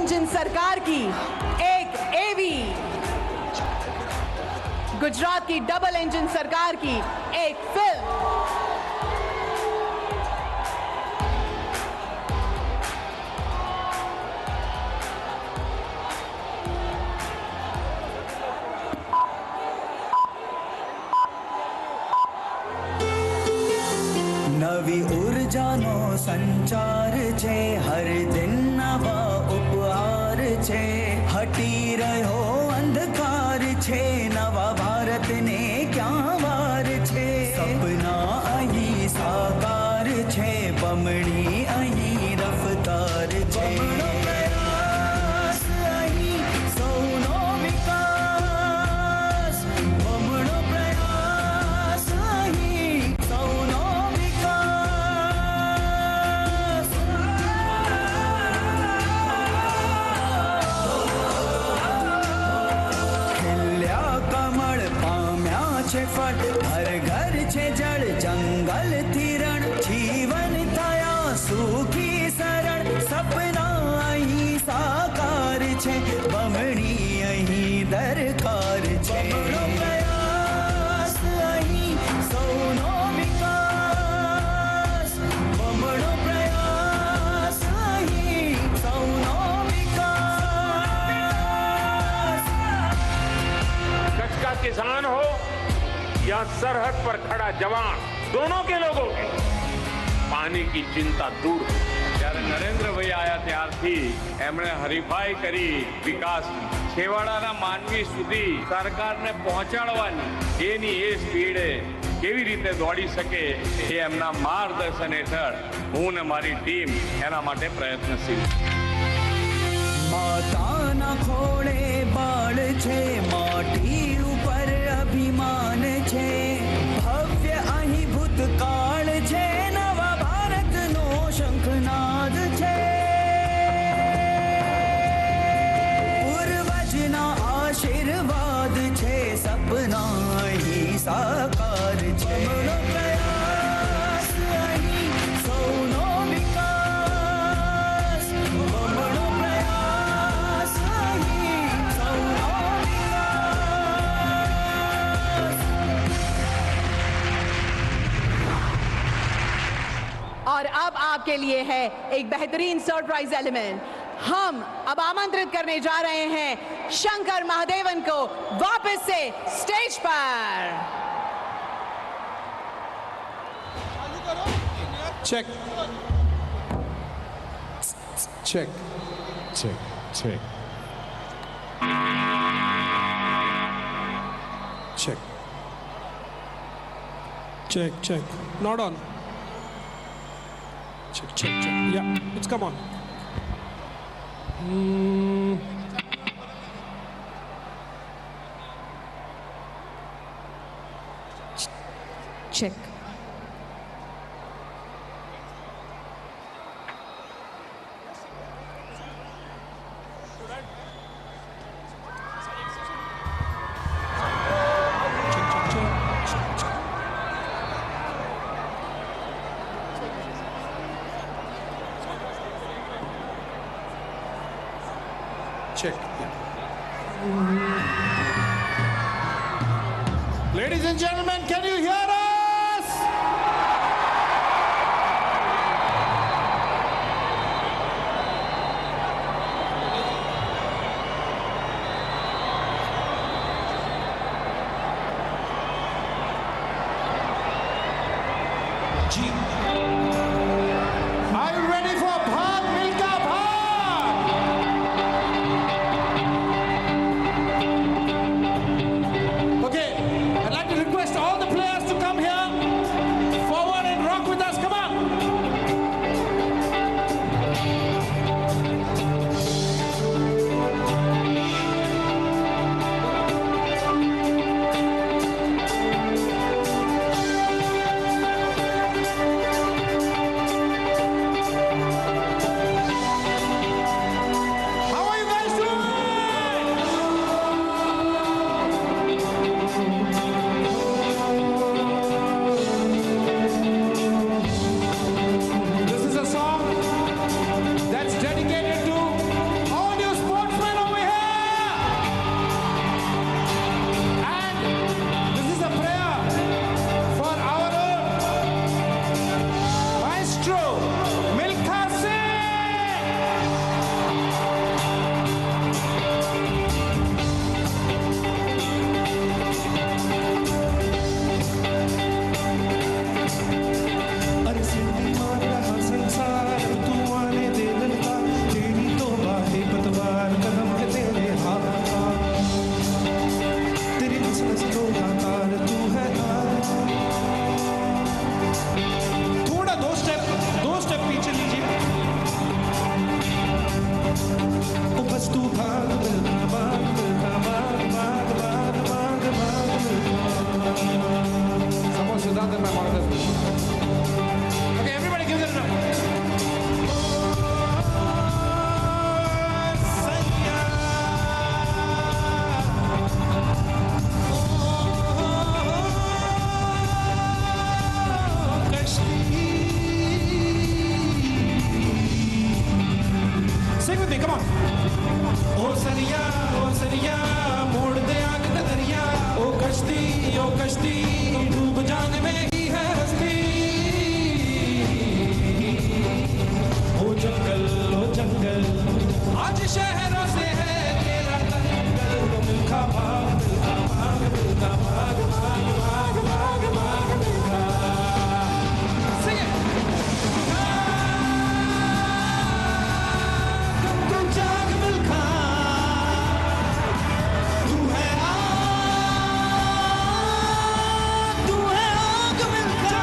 Engine सरकार की एक एवी, गुजरात की डबल इंजन सरकार की एक फिल्म, નવી ઉર્જાનો સંચાર છે, હર દિન નવા ઉપહાર છે, હટી રહ્યો અંધકાર છે, નવા ભારતને ક્યાં વાર છે, સપના અહીં સાકાર છે, બમણી અહીં રફતાર છે, પ્રયાસ અહીં સૌનો વિકાસ, બમણો પ્રયાસ અહીં સૌનો ફટ ઘર ઘર છે જળ જંગલ થી રણ, જીવન થયા સુખી સરળ, સપના અહીં સાકાર છે, બમણી અહીં દરકાર છે, પ્રયાસ અહીં સૌનો વિકાસ, બમણો પ્રયાસ અહીં સૌનો વિકાસ। कच्छ का किसान हो या सरहद पर खड़ा जवान, दोनों के लोगों के पानी की चिंता दूर हो। જ્યારે નરેન્દ્રભાઈ આયા ત્યારથી એમણે હરીફાઈ કરી વિકાસની, છેવાડાના માનવી સુધી સરકારને પહોંચાડવાની એની એ સ્પીડે કેવી રીતે દોડી શકે એ એમના માર્ગદર્શન હેઠળ હું ને મારી ટીમ એના માટે પ્રયત્નશીલ। માતાના ખોળે બાળ છે, માટી ઉપર અભિમાન છે, ભવ્ય અહીં ભૂતકાળ છે, નવા ભારતનો શંખનાદ છે, પૂર્વજના આશીર્વાદ છે, સપના અહીં સાકાર છે, પ્રયાસ અહીં સૌનો વિકાસ, બમણો પ્રયાસ અહીં સૌનો વિકાસ। और अब आपके लिए है एक बेहतरीन सरप्राइज एलिमेंट। हम अब आमंत्रित करने जा रहे हैं शंकर महादेवन को वापस से स्टेज पर। Check. Check. Check. Check. Check. Check. Check. Not on. Check. Check. Check. Yeah, it's come on. Check. Check. Yeah. Ladies and gentlemen, can you hear us? Are you ready for Bhaag Milka Bhaag? Okay, I'd like to request all the players to come with me, come on. ओ सरिया मोड़ दे आग नजरिया, ओ कश्ती डूब जाने में ही है हस्ती। ओ जंगल आज शहरों से है तेरा दंगल, मिल्खा भाग मिल्खा भाग मिल्खा। Sing it. तू जाग मिल्खा, तू है आग मिल्खा। तू जाग मिल्खा,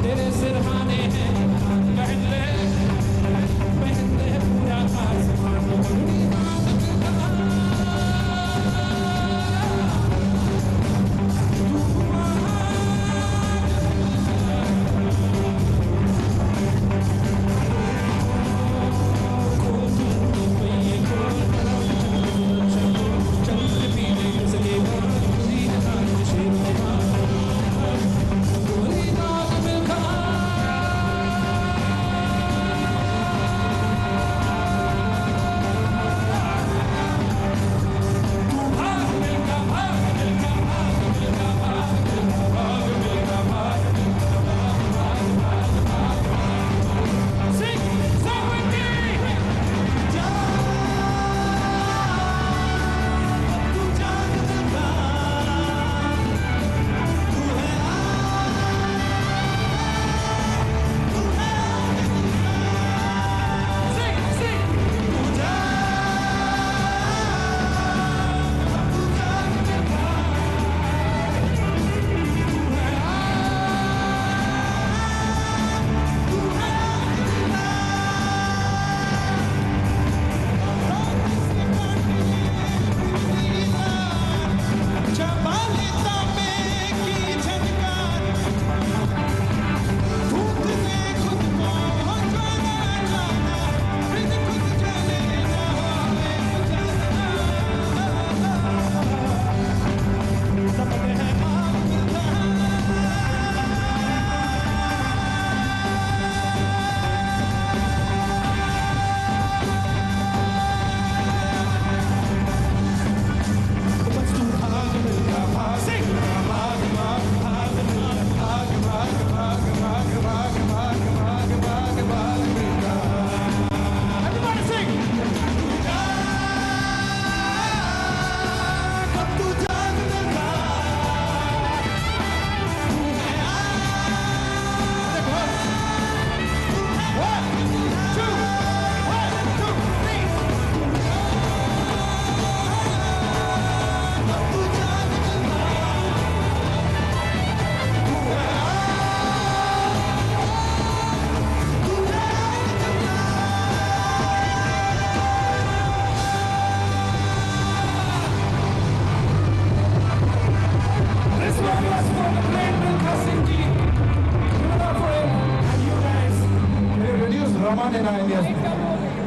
तेरे सिरहाने हैं, पहन ले पूरा आसमान।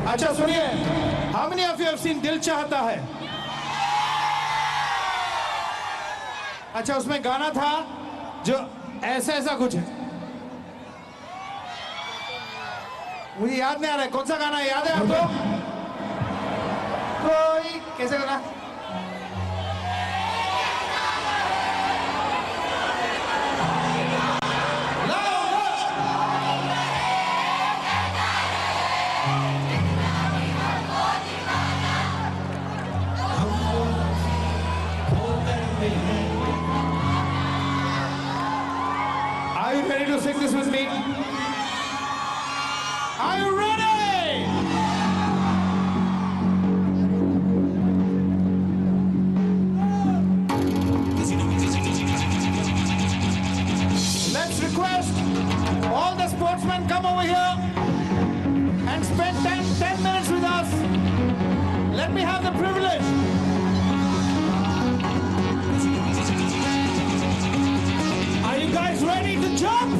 अच्छा सुनिए, how many of you have seen दिल चाहता है? अच्छा उसमें गाना था जो ऐसा कुछ है, मुझे याद नहीं आ रहा है कौन सा गाना है, याद है आपको? कोई कैसे गाना? Are you ready to sing this with me? Are you ready? Let's request all the sportsmen come over here and spend 10 minutes with us. Let's Let me have the privilege. Are you guys ready to jump?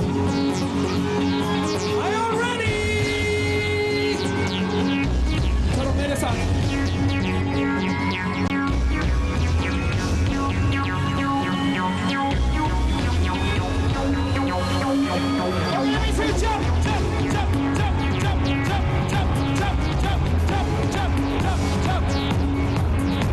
Are you ready? चलो मेरे साथ. Let me see jump, jump, jump, jump, jump, jump, jump, jump, jump, jump, jump, jump, jump.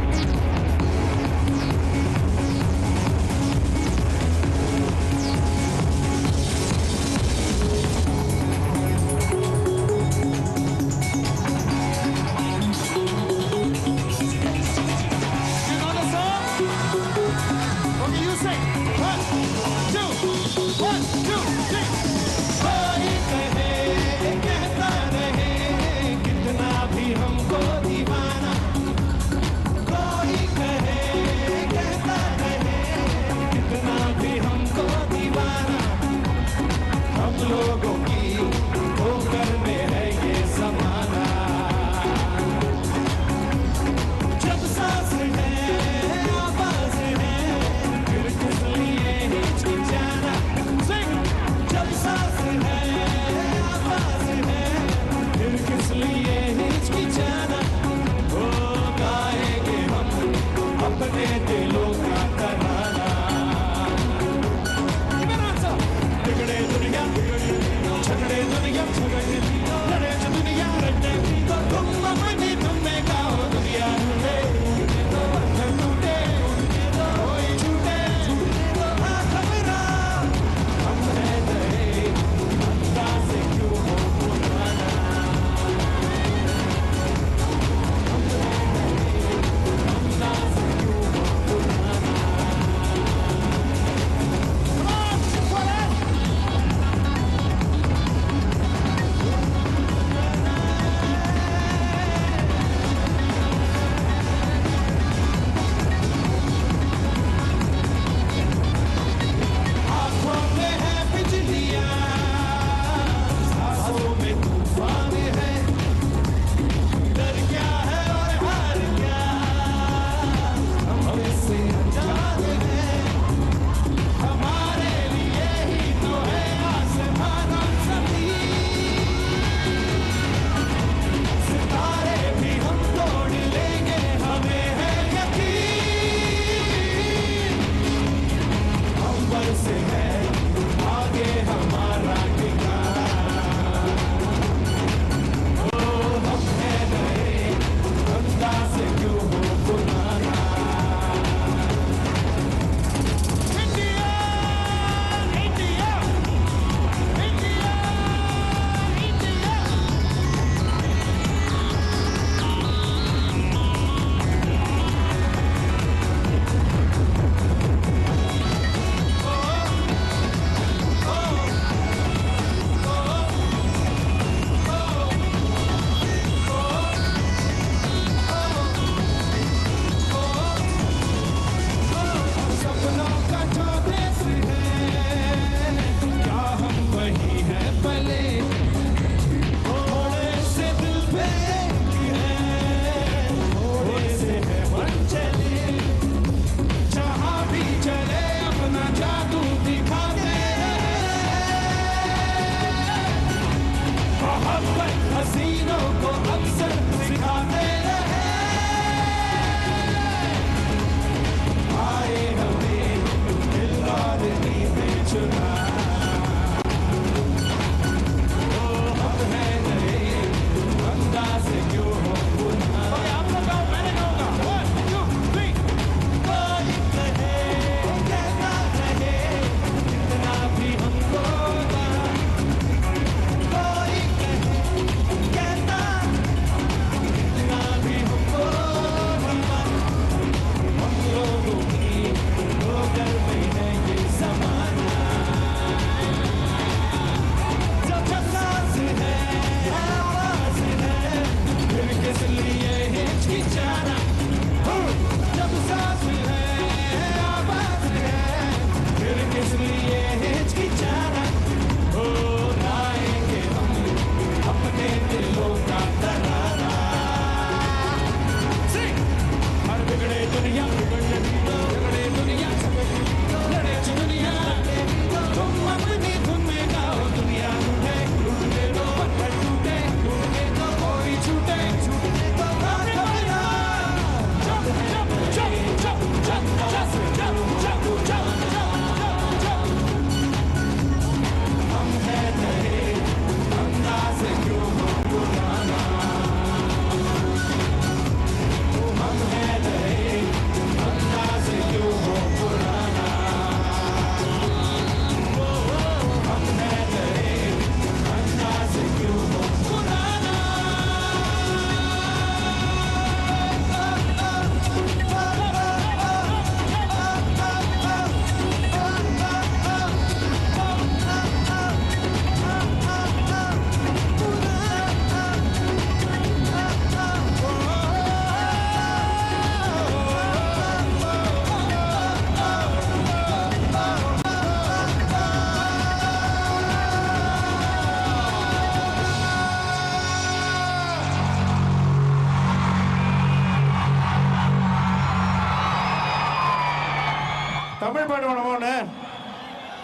Tamil பாட்டு வேணுமா ஒன்று?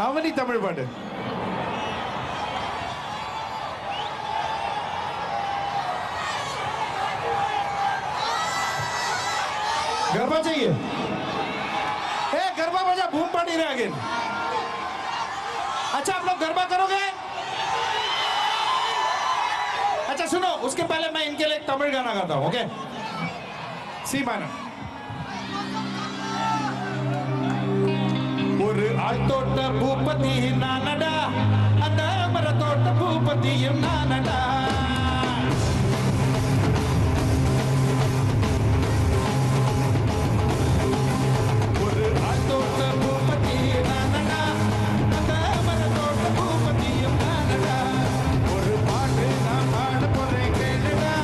அவனி தமிழ் பாட்டு. गरबा चाहिए? ए गरबा बजा, boom party रहे अगेन. अच्छा आप लोग गरबा करोगे? अच्छा सुनो, उसके पहले मैं इनके लिए एक तमिल गाना गाता हूँ, ओके? सी माइनर. ஒரு ஆள் தோட்ட பூபதி நானடா, அந்த மர தோட்ட பூபதியும் நானடா. ஒரு ஆள் தோட்ட பூபதி நானடா, அந்த மர தோட்ட பூபதியும் நானடா. ஒரு பாட்டு நான் பாட போறேன் கேளுடா,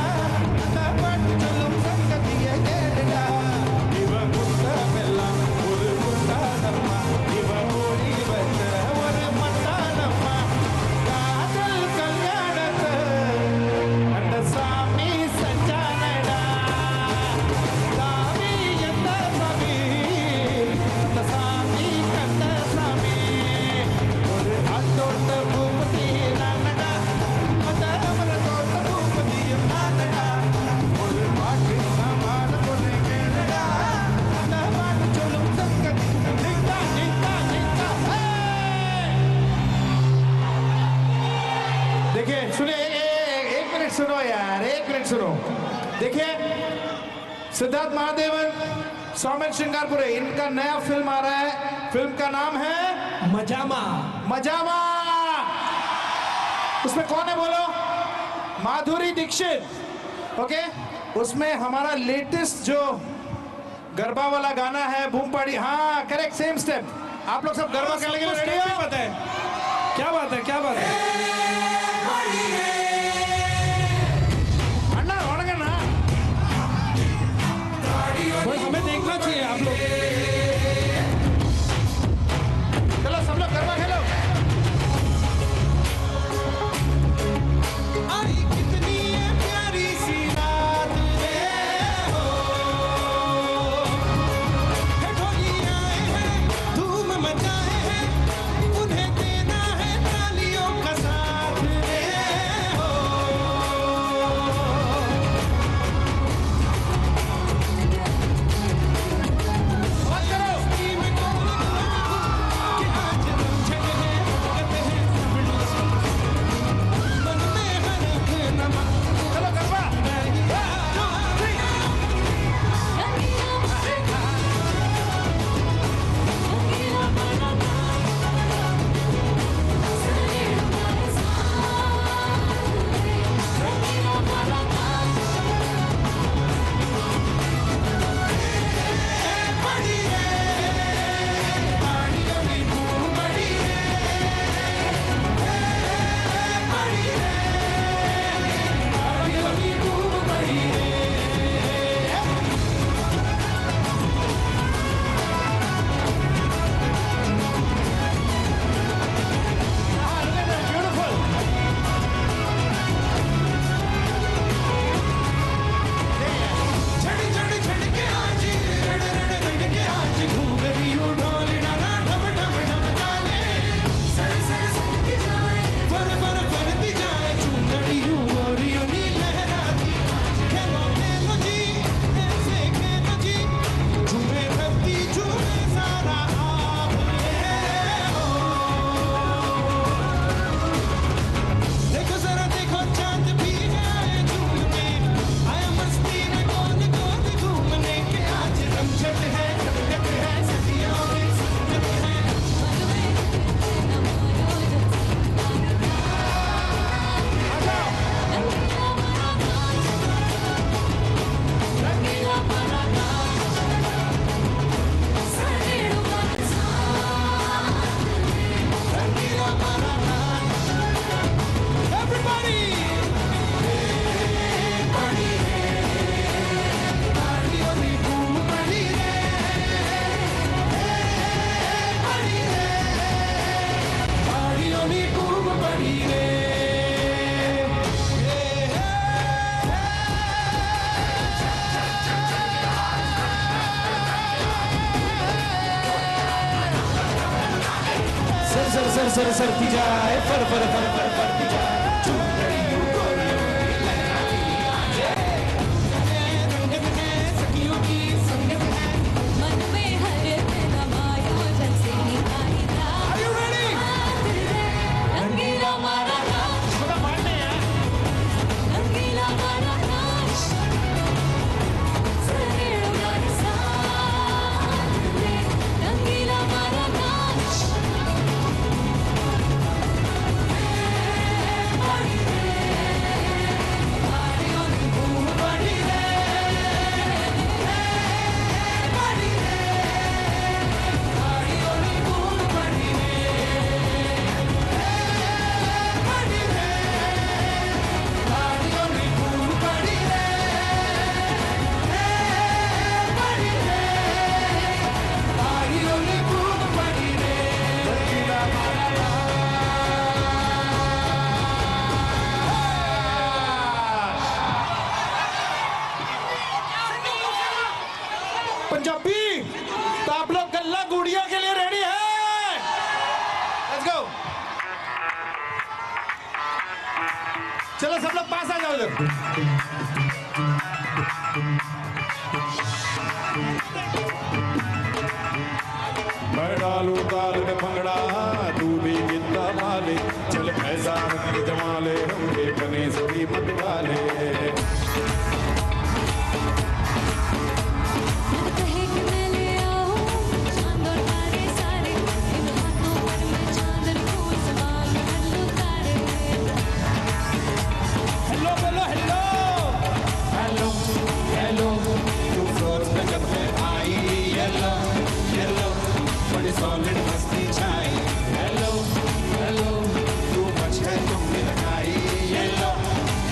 அந்த பாட்டு சொல்லும் சங்கதியை கேளுடா. இவன் குத்தமெல்லாம் ஒரு குத்தானம்மா, இவன் ஓடி வந்த ஒரு மத்தானம்மா. காதல் கல்யாணத்தை அந்த சாமி செஞ்சானடா. சாமி எந்த சாமி? அந்த சாமி கண்ட சாமி. ஒரு ஆத்தோட்ட பூபதி நானடா, அந்த அமரத்தோட்ட பூபதியும் நானடா. ஒரு பாட்டு நான் பாட போறேன் கேளுடா, அந்த பாட்டு சொல்லும் சங்கதி நித்தா நித்தா நித்தா. देखिए सुनिए, एक मिनट सुनो यार, एक मिनट सुनो. देखिए सिद्धार्थ महादेवन, सौम्य श्रृंगारपुरे, इनका नया फिल्म आ रहा है. फिल्म का नाम है मजामा. मजामा. उसमें कौन है बोलो? माधुरी दीक्षित. ओके, उसमें हमारा लेटेस्ट जो गरबा वाला गाना है बूम पार्टी. हाँ करेक्ट, सेम स्टेप. आप लोग सब गरबा करने के लिए रेडी हो? पता है. क्या बात है, क्या बात है. अन्ना वणकन्ना. भाई हमें देखना चाहिए आप लोग. चलो सब लोग गरबा खेलो. आई कितनी ये प्यारी सी रात रे हो. है ढोली आए हैं, धूम मचाए हैं, उन्हें देना है तालियों का साथ रे हो. सर सरती जाए फर फर फर फर फरती जाए चुनरियों गोरियों की लहराती रंगत है सखियों की संगत है मन में हरे तेरा माया जैसे ही आई था Are you ready? रंगीला मारा नाच थोड़ा मारने यार रंगीला मारा नाच सरेड़ो गाने साथ में रंगीला मारा नाच बड़ी रे बारियों की धूम बड़ी रे बड़ी रे बारियों की धूम बड़ी रे बड़ी रे बारियों की धूम बड़ी रे बड़ी रे बारियों की धूम बड़ी रे पंजाबी तो आप लोग गल्ला गुड़िया के लिए रेडी है लेट्स गो चलो सब लोग पास आ जाओ इधर मैं डालू ताल में भंगड़ा तू भी गिद्दा माले चल ऐसा रंग जमाले होंगे बने सभी मत वाले कहे कि मैं ले आऊं चांद और तारे सारे इन हाथों पर मैं चांदर को सवाल कर लूं तारे हेलो बोलो हेलो हेलो हेलो तू फ्लोर पे जब मैं आई येलो येलो बड़ी सॉलिड मस्ती छाई हेलो हेलो तू मच है तुमने लगाई येलो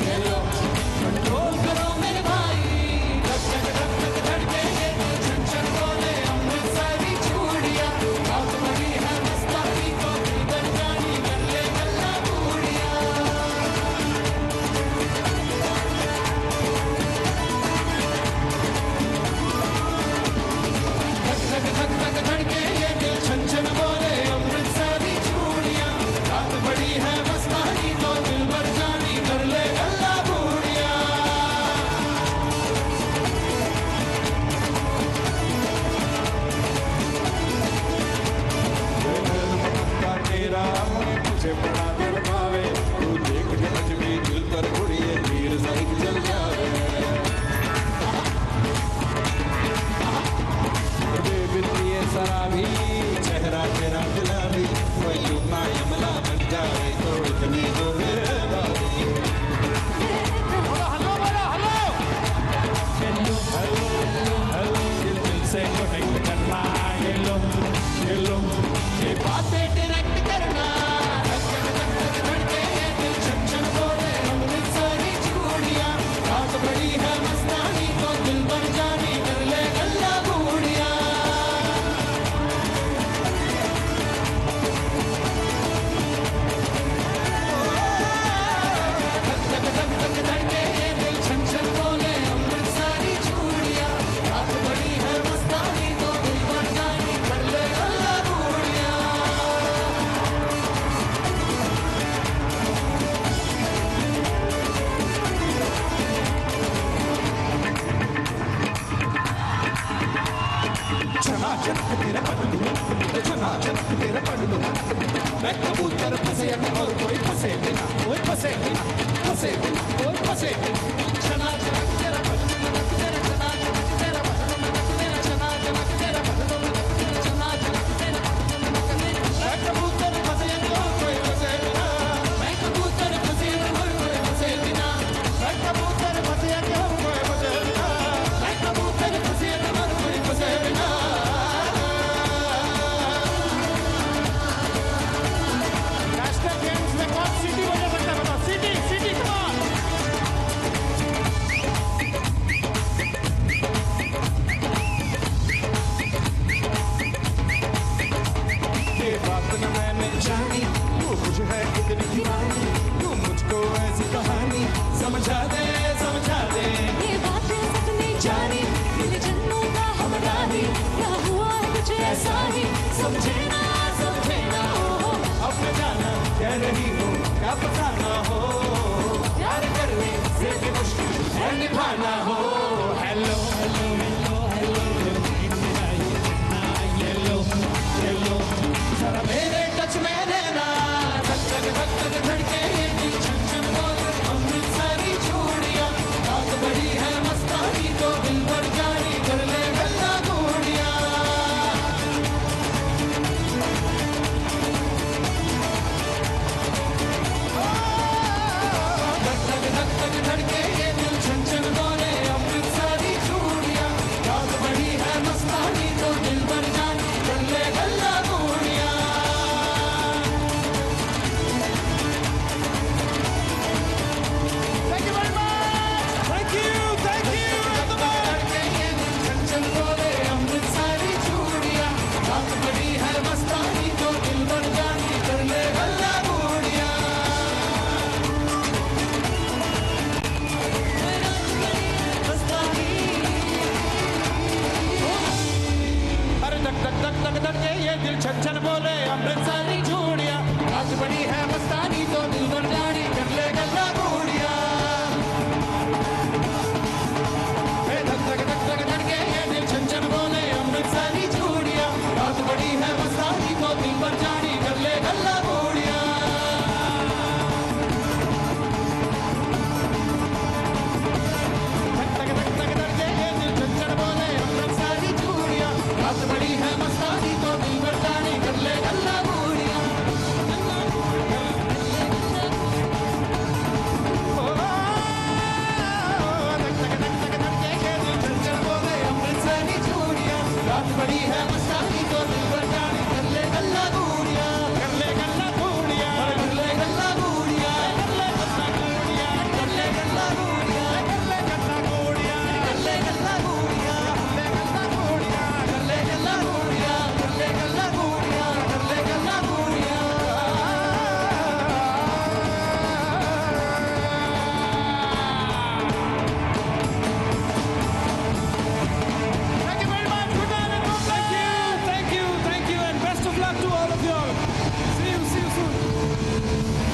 येलो कंट्रोल करो मेरे भाई धक धक धक धक धड़के ये दिल छन छन बोले अमृतसरी चूड़ियां रात बड़ी है मस्तानी को दिल बन जानी कर ले गल्ला बूढ़िया धक धक धक धक धड़के ये दिल छन छन बोले अमृतसरी चूड़ियां रात बड़ी है मस्तानी को दिल भर जानी कर ले गल्ला बूढ़िया का तेरा मुझे बड़ा दिल पावे तू देख के अजबी दिल पर उड़िए तीर साइक चल जावे बेबिलिए शराबी चेहरा तेरा गुलाबी कोई युमा यमला बन जाए तो इतनी जो मेरे बाबी हेलो बोलो हेलो हेलो हेलो हेलो दिल दिल से कनेक्ट करना हेलो हेलो ये बातें डायरेक्ट करना धक धक धक धक धड़के ये दिल छन छन बोले अमृतसरी चूड़ियां रात बड़ी है मस्तानी को दिल बन जानी कर ले गल्ला बूढ़िया धक धक धक धक धड़के ये दिल छन छन बोले अमृतसरी चूड़ियां रात बड़ी है मस्तानी को दिल बन जानी कर ले गल्ला बूढ़िया चना चना तेरा पल्लू चना चना तेरा पल्लू मैं कबूतर फंसे और कोई फंसे बिना कोई फंसे बिना फंसे बिना कोई फंसे बिना चना चमक तेरा बदन में तेरा चना चमक तेरा बदन में तेरा चना चमक तेरा बदन में चना चमक तेरा बदन में मैं कबूतर फंसे और कोई फंसे बिना मैं कबूतर फंसे और कोई फंसे बिना मैं कबूतर फंसे और कोई फंसे बिना मैं कबूतर फंसे और कोई फंसे बिना नेशनल गेम्स में कौन सिटी बजा सकता है बताओ सिटी सिटी कौन ये बात न मैंने जानी तू मुझ है कितनी दीवानी तू मुझको ऐसी कहानी समझा दे ये बातें सपने जानी दिल जन्मों का हमरा ही क्या हुआ कुछ ऐसा ही समझे ना ओ अब न जाना कह रही हो क्या पता हो प्यार करने से भी मुश्किल है निभाना हो hello hello hello hello yellow yellow जरा मेरे टच में रहना धक धक धक धक धड़के ये दिल छन छन बोले अमृतसरी चूड़ियां रात बड़ी है मस्तानी तो दिल भर जानी कर ले गल्ला गोड़ियां धक धक धक धक धड़के ये दिल छन छन बोले अमृतसरी चूड़ियां रात बड़ी है मस्तानी तो दिल भर जानी कर ले गल्ला गोड़ियां Thank you very much. Thank you धड़के ये दिल छन छन बोले अमृतसरी चूड़ियां रात बड़ी है मस्तानी तो दिल भर जानी कर ले गल्ला गोड़ियां अरे धक धक धक धक धड़के ये दिल छन छन बोले अमृतसरी चूड़ियां रात बड़ी है मस्तानी तो दिल भर जानी कर ले गल्ला गोड़ियां धक धक धक धक धड़के ये दिल छन छन बोले अमृतसरी चूड़ियां रात बड़ी है मस्तानी तो दिल भर जानी कर ले गल्ला गोड़ियां धक धक धक धक धड़के ये दिल छन छन बोले अमृतसरी चूड़ियां रात बड़ी है मस्तानी तो दिल भर जानी कर ले गल्ला गोड़ियां रात बड़ी है मस्तानी तो दिल भर जानी कर ले गल्ला गोड़ियां कर ले गल्ला गोड़ियां कर ले गल्ला गोड़ियां कर ले गल्ला गोड़ियां कर ले गल्ला गोड़ियां कर ले गल्ला गोड़ियां कर ले गल्ला गोड़ियां कर ले गल्ला गोड़ियां कर ले गल्ला गोड़ियां कर ले गल्ला गोड़ियां Thank you very much. Good night, everyone. thank you and best of luck to all of you all see you soon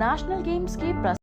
national games के